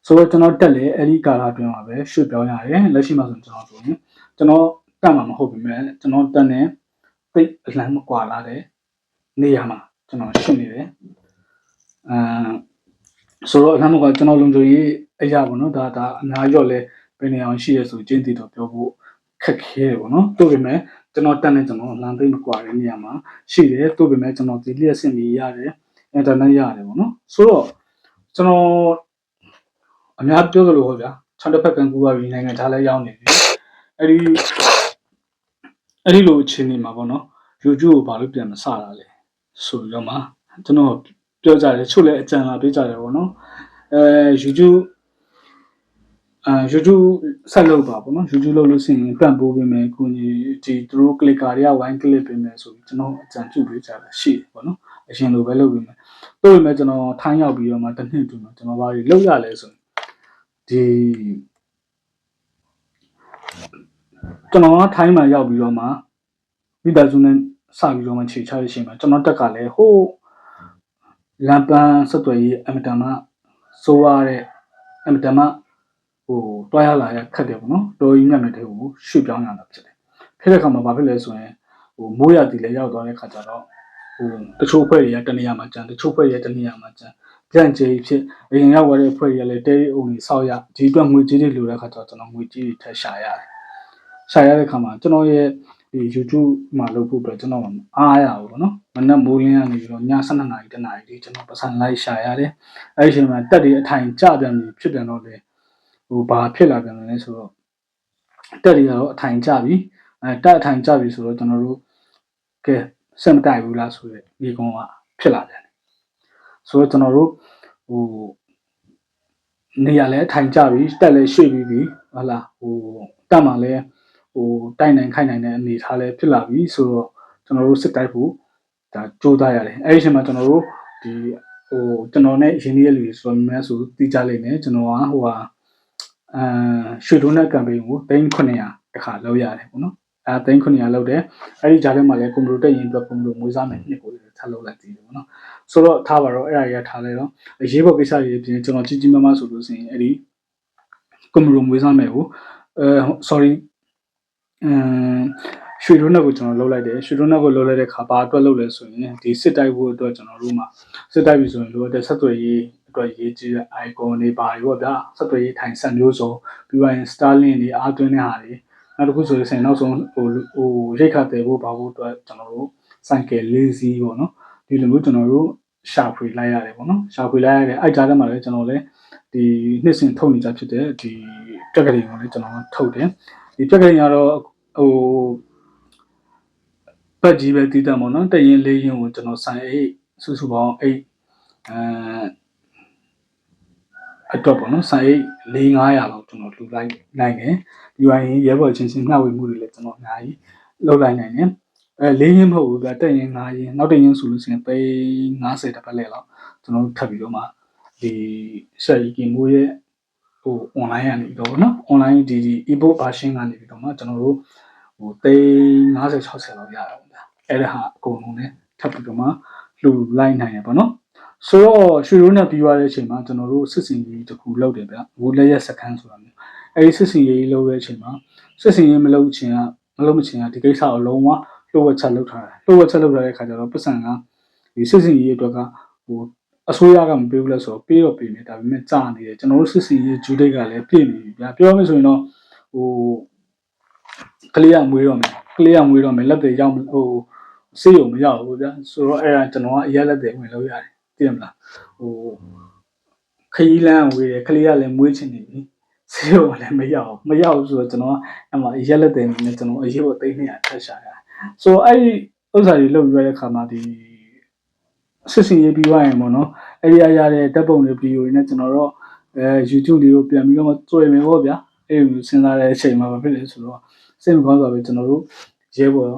ဆိုတော့ကျွန်တော်တက်လေအဲ့ဒီကာလအတွင်းမှာပဲရွှေ့ပြောင်းရတယ်လက်ရှိမှာဆိုကျွန်တော်တက်မှာမဟုတ်ပြီမဲ့ကျွန်တော်တက်နေသိအလန်းမကွာလာတဲ့နေရာမှာကျွန်တော်ရှိနေတယ်ဆိုတော့အလန်းမကွာကျွန်တော်လုံခြုံရေးအရာပေါ့နော်ဒါအများကြီးတော့လဲဘယ်နေအောင်ရှိရဆိုကျင်းတည်တော့ပြောဖို့ခက်ခဲပေါ့နော်တို့ပေမဲ့ကျွန်တော်တက်နေကျွန်တော်လမ်းသိမကွာတဲ့နေရာမှာရှိတယ်တို့ပေမဲ့ကျွန်တော်ဒီလျှက်စင်ကြီးရတယ်အင်တာနက်ရတယ်ပေါ့နော်ဆိုတော့ကျွန်တော်အများပြောသလိုဟောဗျာ6တစ်ဖက်ကန်ကူပါပြီးနိုင်ငံခြားလဲရောက်နေပြီအဲ့ဒီလိုအခြေအနေမှာပေါ့နော် YouTube ကိုဘာလို့ပြန်မစတာလဲဆိုပြီးတော့မှကျွန်တော်ပြောကြတယ်ချို့လဲအကြံလာပေးကြတယ်ပေါ့နော်YouTube ဆက်လုပ်ပါပေါ့နော် YouTube လုပ်လို့ရှိရင်ပံ့ပိုးပေးမယ်ကိုကြီးဒီသူတို့ clicker တွေက wine clip ပေးမယ်ဆိုပြီးကျွန်တော်အကြံပြုပေးကြတာရှိတယ်ပေါ့နော်အရင်လိုပဲလုပ်ပေးမယ်တို့ပေမဲ့ကျွန်တော်ထိုင်းရောက်ပြီးတော့မှတစ်နှစ်တူမှာကျွန်တော်ဘာတွေလုပ်ရလဲဆိုရင်ဒီကျွန်တော်ကထိုင်းမှာရောက်ပြီးတော့မှမိသားစုနဲ့စပြီးတော့မှခြေချရရှိမှာကျွန်တော်တက်ကလည်းဟိုလမ်းပန်းဆက်သွယ်ရေးအမတန်မှစိုးရတဲ့အမတန်မှတွားရလာရခက်တယ်ပေါ့နော်တော်ကြီးမြတ်မြတ်တဲ့ကိုရွှေ့ပြောင်းရတာဖြစ်တယ်ဖြစ်တဲ့ခါမှာဘာဖြစ်လဲဆိုရင်မိုးရတီလည်းရောက်သွားတဲ့ခါကျတော့တချို့ဖွဲ့တွေကတနေရာမှာကျန်တချို့ဖွဲ့တွေကတနေရာမှာကျန် ကြံ့ကြေးဖြစ်အရင်ရောက်သွားတဲ့ဖွဲ့တွေကလည်းတဲရီအုံကြီးဆောက်ရဒီအတွက်ငွေကြေးတွေလိုတဲ့ခါကျတော့ကျွန်တော်ငွေကြေးတွေထပ်ရှာရတယ်ရှာရတဲ့ခါမှာကျွန်တော်ရဲ့ဒီ YouTube မှာလုပ်ဖို့အတွက်ကျွန်တော်အားရဘူးပေါ့နော်မနက်မိုးလင်းကနေပြီးတော့ည7:00နာရီတနာရီဒီကျွန်တော်ပတ်စံလိုက်ရှာရတယ်အဲ့ဒီအချိန်မှာတက်တွေအထိုင်ကျပြန်ပြီဖြစ်ပြန်တော့လေဘာဖြစ်လာပြန်လဲဆိုတော့တက်တွေကတော့အထိုင်ကျပြီတက်အထိုင်ကျပြီဆိုတော့ကျွန်တော်တို့ကဲစက်မတိုက်ဘူးလားဆိုတော့ဒီကောင်ကဖြစ်လာပြန်တယ်ဆိုတော့ကျွန်တော်တို့နေရာလဲထိုင်ကြပြီတက်လဲရွှေ့ပြီးပြီဟုတ်လားတက်မှာလဲတိုက်နိုင်ခိုင်နိုင်တဲ့အနေထားလဲဖြစ်လာပြီဆိုတော့ကျွန်တော်တို့စစ်တိုက်ဖို့ဒါကြိုးစားရတယ်အဲ့ဒီအချိန်မှာကျွန်တော်တို့ဒီကျွန်တော်နဲ့ရင်းနှီးတဲ့လူတွေဆိုတော့များဆိုသိကြလိမ့်မယ်ကျွန်တော်ကရွှေတုံးတဲ့ campaign ကို3900တခါလုပ်ရတယ်ပေါ့နော်3900လုပ်တယ်အဲ့ဒီကြားထဲမှာလဲကွန်ပျူတာတက်ရင်အတွက်ကွန်ပျူတာမွေးစားမယ်နှစ်ကိုဆက်လုပ်လိုက်သေးတယ်ပေါ့နော်ဆိုတော့ထားပါတော့အဲ့ဒါကြီးထားလိုက်တော့အရေးပေါ်ကိစ္စတွေပြင်ကျွန်တော်ကြီးမားမားဆိုလို့ဆိုရင်အဲ့ဒီကွန်ပျူတာမွေးစားမယ်ကို sorry ရွှေတုံးနဲ့ကိုကျွန်တော်လုပ်လိုက်တယ်ရွှေတုံးနဲ့ကိုလုပ်လိုက်တဲ့ခါဘာအတွက်လုပ်လဲဆိုရင်ဒီစစ်တိုက်ဖို့အတွက်ကျွန်တော်တို့မှာစစ်တိုက်ပြီဆိုရင်လိုတဲ့ဆက်သွယ်ရေးအတွက်ရေးကြည့်တဲ့ icon တွေပါပြီပေါ့ဗျာဆက်သွယ်ရေးထိုင်ဆက်မျိုးစုံပြီးသွားရင် Starlink တွေအားသွင်းတဲ့ဟာတွေနောက်တစ်ခုဆိုရင်နောက်ဆုံးရိတ်ခတ်တယ်ဖို့ပါဖို့အတွက်ကျွန်တော်တို့စိုက်ကယ်လေးစီးပေါ့နော်ဒီလိုမျိုးကျွန်တော်တို့ရှာဖွေလိုက်ရတယ်ပေါ့နော်ရှာဖွေလိုက်ရတယ်အဲ့ကြားထဲမှာလည်းကျွန်တော်လည်းဒီနှစ်စဉ်ထုတ်နေကြဖြစ်တဲ့ဒီပြက်ကလေးကိုလည်းကျွန်တော်ထုတ်တယ်ဒီပြက်ကလေးကတော့ပတ်ကြီးပဲတည်တတ်ပေါ့နော်တရင်လေးရင်ကိုကျွန်တော်ဆိုင်အိတ်စုစုပေါင်းအတွက်ပေါ့နော်ဆိုင်အိတ်400-500လောက်ကျွန်တော်လှူလိုက်နိုင်တယ်ပြီးရင်ရဲဘော်ချင်းမျှဝေမှုတွေလည်းကျွန်တော်အများကြီးလုပ်လိုက်နိုင်တယ်4ရင်မဟုတ်ဘူးဗျတက်ရင်5ရင်နောက်တစ်ရင်ဆိုလို့ရှိရင်သိ50တစ်ပတ်လဲလောက်ကျွန်တော်ထပ်ပြီးတော့မှဒီဆက်ရီကီမိုးရဲ့online ကနေပြီးတော့နော် online ဒီ ebook version ကနေပြီးတော့မှကျွန်တော်တို့သိ50-60လောက်ရတာပေါ့ဗျအဲ့ဒါဟာအကုန်လုံးနဲ့ထပ်ပြီးတော့မှလှူလိုက်နိုင်ရပါတော့ဆိုတော့ရွှေရိုးနဲ့ပြီးသွားတဲ့အချိန်မှာကျွန်တော်တို့စစ်စင်ကြီးတစ်ခုလုပ်တယ်ဗျဝူလက်ရက်စခန်းဆိုတာမျိုးအဲဒီစစ်စင်ကြီးလုပ်တဲ့အချိန်မှာစစ်စင်ကြီးမလုပ်ချင်ကဒီကိစ္စကိုလုံးဝလှုပ်ဝက်ချက်လုပ်ထားတယ်လှုပ်ဝက်ချက်လုပ်ထားတဲ့အခါကျတော့ပတ်စံကဒီစစ်စင်ကြီးအတွက်ကအစိုးရကမပေးဘူးလဲဆိုတော့ပေးတော့ပေးနေဒါပေမဲ့ကြာနေတယ်ကျွန်တော်တို့စစ်စင်ကြီးဂျူဒိတ်ကလည်းပြည့်နေပြီဗျပြောရမယ်ဆိုရင်တော့ကလေးကမွေးတော့မယ်လက်တွေရောက်စေးရုံမရောက်ဘူးဗျဆိုတော့အဲ့ဒါကျွန်တော်ကအရက်လက်တွေဝင်လို့ရတယ်သိရမလားခရီးလမ်းဝေးတယ်ကလေးကလည်းမွေးချင်နေပြီစေးရုံလည်းမရောက်ဆိုတော့ကျွန်တော်ကအမှရက်လက်တွေနဲ့ကျွန်တော်အရေးပေါ်သိနေရထက်ရှာရတယ်ဆိုတော့အဲ့ဒီဥစ္စာတွေလုပ်ပြီးရတဲ့ခါမှာဒီစစ်စင်ရေးပြီးသွားရင်ပေါ့နော်အဲ့ဒီရတဲ့ဓာတ်ပုံတွေဗီဒီယိုတွေနဲ့ကျွန်တော်တို့YouTube တွေကိုပြန်ပြီးတော့တွေ့မယ်ပေါ့ဗျာအဲ့လိုစဉ်းစားတဲ့အချိန်မှာဖြစ်တယ်ဆိုတော့စိတ်မကောင်းစွာပဲကျွန်တော်တို့ရဲဘော်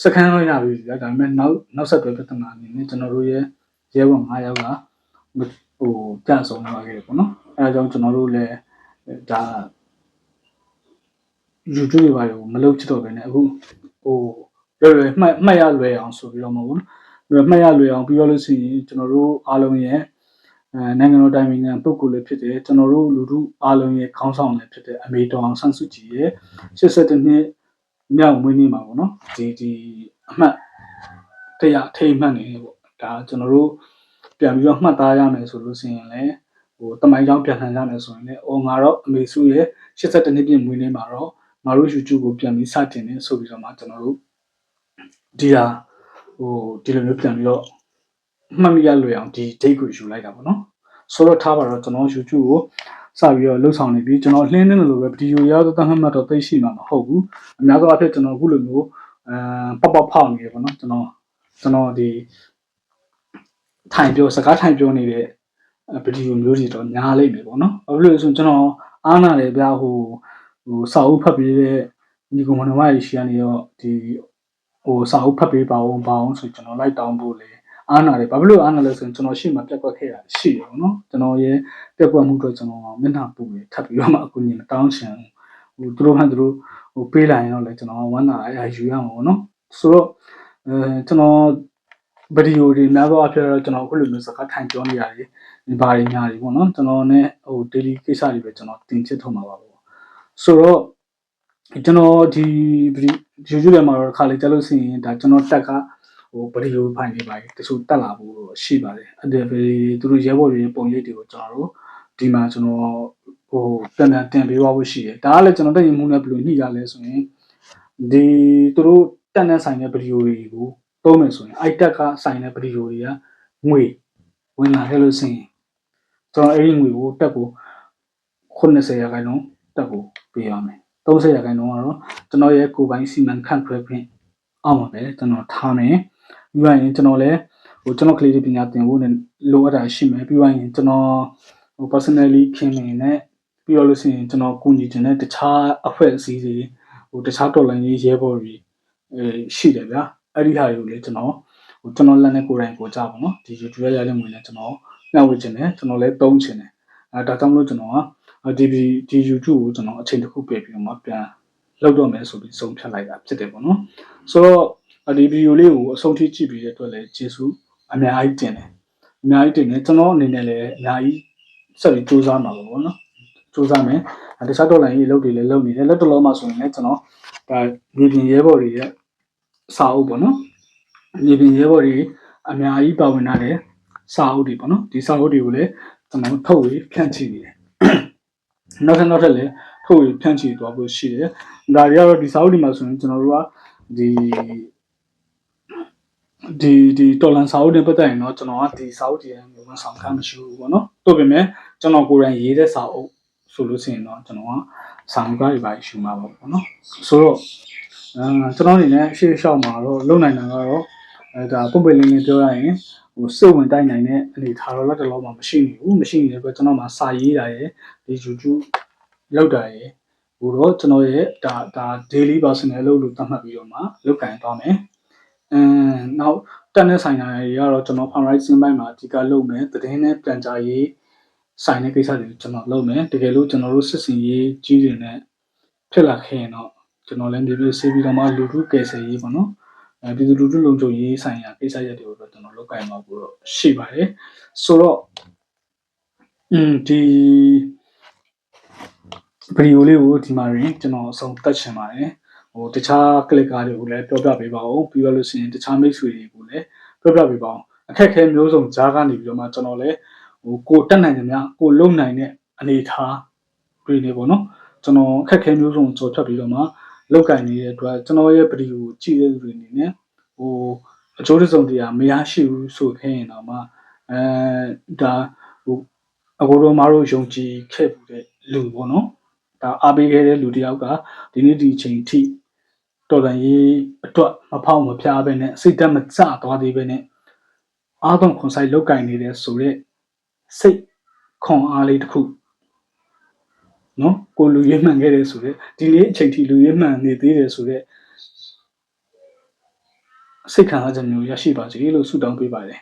စကန်လို့ရပြီဗျာဒါပေမဲ့နောက်ဆက်တွဲပြဿနာအနေနဲ့ကျွန်တော်တို့ရဲ့ရဲဘော်9ယောက်ကကြဆုံးသွားခဲ့တယ်ပေါ့နော်အဲဒါကြောင့်ကျွန်တော်တို့လည်းဒါ YouTube တွေပါလို့မလုပ်ချစ်တော့ဘဲနဲ့အခုလွယ်မှတ်ရလွယ်အောင်ဆိုပြီးတော့မဟုတ်ဘူးမှတ်ရလွယ်အောင်ပြီးတော့လို့ရှိရင်ကျွန်တော်တို့အားလုံးရဲ့နိုင်ငံတော်တိုင်ပင်ခံပုဂ္ဂိုလ်လည်းဖြစ်တယ်ကျွန်တော်တို့လူထုအားလုံးရဲ့ခေါင်းဆောင်လည်းဖြစ်တဲ့အမေတော်အောင်ဆန်းစုကြည်ရဲ့82နှစ်မြောက်မွေးနေ့မှာပေါ့နော်ဒီအမှတ်တရားထိမှတ်နေပေါ့ဒါကျွန်တော်တို့ပြန်ပြီးတော့မှတ်သားရမယ်ဆိုလို့ရှိရင်လည်းတမိုင်းကြောင်းပြန်လှန်ရမယ်ဆိုရင်လည်းငါတော့အမေစုရဲ့82နှစ်ပြည့်မွေးနေ့မှာတော့ငါတို့ YouTube ကိုပြန်ပြီးစတင်နေဆိုပြီးတော့မှကျွန်တော်တို့ဒီလိုမျိုးပြန်ပြီးတော့မှတ်မိရလွယ်အောင်ဒီ date ကိုယူလိုက်တာပေါ့နော်ဆိုတော့ထားပါတော့ကျွန်တော် YouTube ကိုစပြီးတော့လှုပ်ဆောင်နေပြီကျွန်တော်လှင်းနေလို့ပဲဗီဒီယိုရတော့တတ်မှတ်တော့သိရှိမှာမဟုတ်ဘူးအများသောအားဖြင့်ကျွန်တော်အခုလိုမျိုးပေါက်ဖောက်နေရပေါ့နော်ကျွန်တော်ဒီထိုင်ပြောစကားထိုင်ပြောနေတဲ့ဗီဒီယိုမျိုးတွေတော့ညားလိမ့်မယ်ပေါ့နော်ဘာဖြစ်လို့လဲဆိုကျွန်တော်အားနာတယ်ဗျာစာအုပ်ဖတ်ပြီးတဲ့ညီကောင်မတော်မကြီးရှိကနေတော့ဒီစာအုပ်ဖတ်ပေးပါအောင်ဆိုကျွန်တော်လိုက်တောင်းဖို့လေအားနာတယ်ဘာဖြစ်လို့အားနာလဲဆိုရင်ကျွန်တော်ရှေ့မှာပြက်ကွက်ခဲ့တာရှိတယ်ပေါ့နော်ကျွန်တော်ရဲ့ပြက်ကွက်မှုတော့ကျွန်တော်မျက်နှာပူတယ်ထပ်ပြီးတော့မှအကူကြီးမတောင်းချင်သူတို့ပေးလိုက်ရင်တော့လေကျွန်တော်ဝမ်းသာအယူရမှာပေါ့နော်ဆိုတော့ကျွန်တော်ဗီဒီယိုတွေများသောအားဖြင့်တော့ကျွန်တော်အခုလိုမျိုးစကားထိုင်ပြောနေရတယ်ဒီဘာတွေညာတွေပေါ့နော်ကျွန်တော်နဲ့daily ကိစ္စတွေပဲကျွန်တော်တင်ချစ်ထုတ်မှာပါပေါ့ဆိုတော့ကျွန်တော်ဒီ YouTube ထဲမှာတော့ခါလေးတက်လို့ရှိရင်ဒါကျွန်တော်တက်က ဗီဒီယိုဖိုင်တွေပါတချို့တက်လာဖို့ရှိပါတယ်အဲ့ဒါသူတို့ရဲဘော်တွေပုံရိပ်တွေကိုကျွန်တော်တို့ဒီမှာကျွန်တော်ပြန်တင်ပေးသွားဖို့ရှိတယ်ဒါကလည်းကျွန်တော်တက်ရင်မှုနဲ့ဘယ်လိုညှိရလဲဆိုရင်ဒီသူတို့တက်တဲ့ဆိုင်တဲ့ဗီဒီယိုတွေကိုသုံးမယ်ဆိုရင်အိုက်တက်ကဆိုင်တဲ့ဗီဒီယိုတွေကငွေဝင်လာခဲ့လို့ရှိရင်ကျွန်တော်အဲ့ဒီငွေကိုတက်ကို80%တက်ကိုပေးရမယ်30%ကတော့ကျွန်တော်ရဲ့ကိုယ်ပိုင်စီမံခန့်ခွဲခွင့်အောက်မှာပဲကျွန်တော်ထားမယ်ပြီးသွားရင်ကျွန်တော်လည်းကျွန်တော်ကလေးတွေပညာသင်ဖို့နဲ့လိုအပ်တာရှိမယ်ပြီးသွားရင်ကျွန်တော် personally ခင်မင်နဲ့ပြီးတော့လို့ရှိရင်ကျွန်တော်ကူညီခြင်းနဲ့တခြားအဖွဲ့အစည်းတွေတခြားတော်လိုင်းရေးရဲဘော်တွေရှိတယ်ဗျာအဲ့ဒီဟာတွေကိုလည်းကျွန်တော်လက်နဲ့ကိုယ်တိုင်ကိုကြပါတော့ဒီ YouTube ရတဲ့ငွေနဲ့ကျွန်တော်ညှဝေခြင်းနဲ့ကျွန်တော်လည်းသုံးခြင်းနဲ့ဒါကြောင့်မလို့ကျွန်တော်ကဒီ YouTube ကိုကျွန်တော်အချိန်တစ်ခုပြပြီးတော့မှပြန်လောက်တော့မယ်ဆိုပြီးဆုံးဖြတ်လိုက်တာဖြစ်တယ်ပေါ့နော်ဆိုတော့ဒီဗီဒီယိုလေးကိုအဆုံးထိကြည့်ပြီးတဲ့အတွက်လည်းကျေးဇူးအများကြီးတင်တယ်ကျွန်တော်အနေနဲ့လည်းအများကြီးဆက်ပြီးစူးစမ်းမှာပေါ့နော်စူးစမ်းမယ်တခြားတော်လိုင်းရေးအလုပ်တွေလည်းလုပ်နေတယ်လက်တော်လုံးမှာဆိုရင်လည်းကျွန်တော်ဒါမြေပြင်ရဲဘော်တွေရဲ့စာအုပ်ပေါ့နော်မြေပြင်ရဲဘော်တွေအများကြီးပါဝင်လာတဲ့စာအုပ်တွေပေါ့နော်ဒီစာအုပ်တွေကိုလည်းကျွန်တော်ထုတ်ပြီးဖြန့်ချိနေတယ်နောက်ထပ်လည်းထုတ်ပြီးဖြန့်ချိသွားဖို့ရှိတယ်ဒါတွေကတော့ဒီစာအုပ်တွေမှာဆိုရင်ကျွန်တော်တို့ကဒီတော်လန်စာအုပ်တွေပတ်သက်ရင်တော့ကျွန်တော်ကဒီစာအုပ်တွေမျိုးဝန်ဆောင်ခန်းမရှိဘူးပေါ့နော်တို့ပြင်မဲ့ကျွန်တော်ကိုယ်တိုင်ရေးတဲ့စာအုပ်ဆိုလို့ရှိရင်တော့ကျွန်တော်ကစာအုပ်တွေပါရှုမှာပေါ့နော်ဆိုတော့ကျွန်တော်အနေနဲ့ရှေ့လျှောက်မှာတော့လုံနိုင်တာကတော့ဒါပုံပိတ်လင်းပြောရရင်စိတ်ဝင်တိုက်နိုင်တဲ့အနေထားတော့လက်တလုံးမှာမရှိနေတဲ့အတွက်ကျွန်တော်မှာစာရေးတာရယ်ဒီ YouTube လောက်တာရယ်ဟိုတော့ကျွန်တော်ရဲ့ဒါ daily personal လို့သတ်မှတ်ပြီးတော့မှလုပ်ကင်သွားမယ်နောက်တက်တဲ့ဆိုင်ရာတွေကတော့ကျွန်တော် fundraising ဘက်မှာအဓိကလုပ်မယ်သတင်းနဲ့ပြန်ကြားရေးဆိုင်တဲ့ကိစ္စတွေကျွန်တော်လုပ်မယ်တကယ်လို့ကျွန်တော်တို့စစ်စင်ရေးကြီးတွေနဲ့ဖြစ်လာခဲ့ရင်တော့ကျွန်တော်လည်းဒီလိုဆေးပြီးတော့မှလူထုကယ်ဆယ်ရေးပေါ့နော်ပြည်သူလူထုလုံခြုံရေးဆိုင်ရာကိစ္စရပ်တွေကိုတော့ကျွန်တော်လုပ်ကိုင်မှာပို့တော့ရှိပါတယ်ဆိုတော့ဒီဗီဒီယိုလေးကိုဒီမှာရင်ကျွန်တော်အဆုံးသတ်ချင်ပါတယ်တခြား clicker တွေကိုလည်းပြောပြပေးပါဦးပြီးတော့လို့ရှိရင်တခြားမိတ်ဆွေတွေကိုလည်းပြောပြပေးပါဦးအခက်အခဲမျိုးစုံကြားကနေပြီးတော့မှကျွန်တော်လည်းကိုတက်နိုင်တယ်များကိုလုံနိုင်တဲ့အနေထားတွေနေပေါ့နော်ကျွန်တော်အခက်အခဲမျိုးစုံကြော်ဖြတ်ပြီးတော့မှလောက်ကင်နေတဲ့အတွက်ကျွန်တော်ရဲ့ဗီဒီယိုကိုကြည့်တဲ့လူတွေအနေနဲ့အကျိုးတစုံတရာမရရှိဘူးဆိုခဲ့ရင်တော့မှဒါအကိုတို့မတို့ယုံကြည်ခဲ့တဲ့လူပေါ့နော်ဒါအားပေးခဲ့တဲ့လူတယောက်ကဒီနေ့ဒီချိန်ထိတော်တန်ရေးအတွက်မဖောက်မဖျားပဲနဲ့စိတ်တက်မကျသွားသေးပဲနဲ့အားသွန်ခွန်ဆိုင်လောက်ကင်နေတဲ့ဆိုတဲ့စိတ်ခွန်အားလေးတစ်ခုနော်ကိုလူရဲမှန်ခဲ့တယ်ဆိုတဲ့ဒီနေ့အချိန်ထိလူရဲမှန်နေသေးတယ်ဆိုတဲ့စိတ်ခံစားချက်မျိုးရရှိပါစေလို့ဆုတောင်းပေးပါတယ်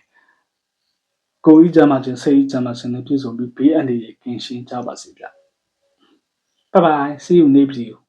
ကိုကြီးကြမှာခြင်းစိတ်ကြမှာခြင်းနဲ့ပြည့်စုံပြီးဘေးအန္တရာယ်ကင်းရှင်းကြပါစေဗျBye bye see you next video